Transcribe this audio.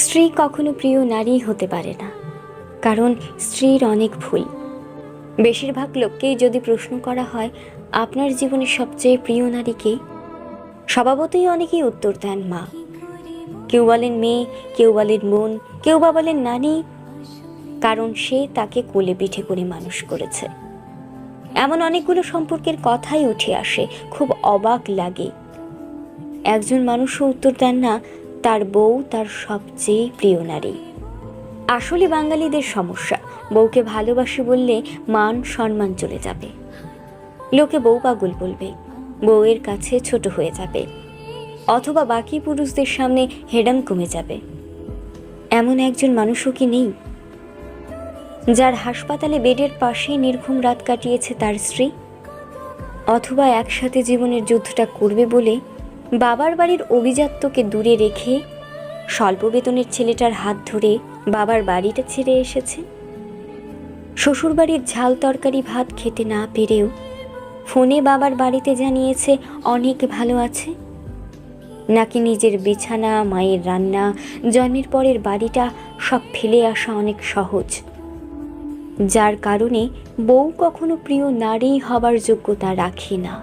স্ত্রী কখনো প্রিয় নারী হতে পারে না, কারণ স্ত্রীর অনেক ভুল। বেশিরভাগ লোককেই যদি প্রশ্ন করা হয় আপনার জীবনের সবচেয়ে প্রিয় নারী কে, স্বভাবতই অনেকেই উত্তর দেন মা। কেউ বলেন মেয়ে, কেউ বলেন বোন, কেউ বা বলেন নানি, কারণ সে তাকে কোলে পিঠে করে মানুষ করেছে। এমন অনেকগুলো সম্পর্কের কথাই উঠে আসে, খুব অবাক লাগে। একজন মানুষও উত্তর দেন না তার বউ তার সবচেয়ে প্রিয় নারী। আসলে বাঙালিদের সমস্যা, বউকে ভালোবাসি বললে মান সম্মান চলে যাবে, লোকে বউ পাগল বলবে, বউয়ের কাছে ছোট হয়ে যাবে, অথবা বাকি পুরুষদের সামনে হেডাম কমে যাবে। এমন একজন মানুষও কি নেই যার হাসপাতালে বেডের পাশে নির্ঘুম রাত কাটিয়েছে তার স্ত্রী, অথবা একসাথে জীবনের যুদ্ধটা করবে বলে বাবার বাড়ির অভিজাত্যকে দূরে রেখে স্বল্প বেতনের ছেলেটার হাত ধরে বাবার বাড়িটা ছেড়ে এসেছে। শ্বশুরবাড়ির ঝাল তরকারি ভাত খেতে না পেরেও ফোনে বাবার বাড়িতে জানিয়েছে অনেক ভালো আছে। নাকি নিজের বিছানা, মায়ের রান্না, জন্মের পরের বাড়িটা সব ফেলে আসা অনেক সহজ, যার কারণে বউ কখনো প্রিয় নারী হবার যোগ্যতা রাখে না।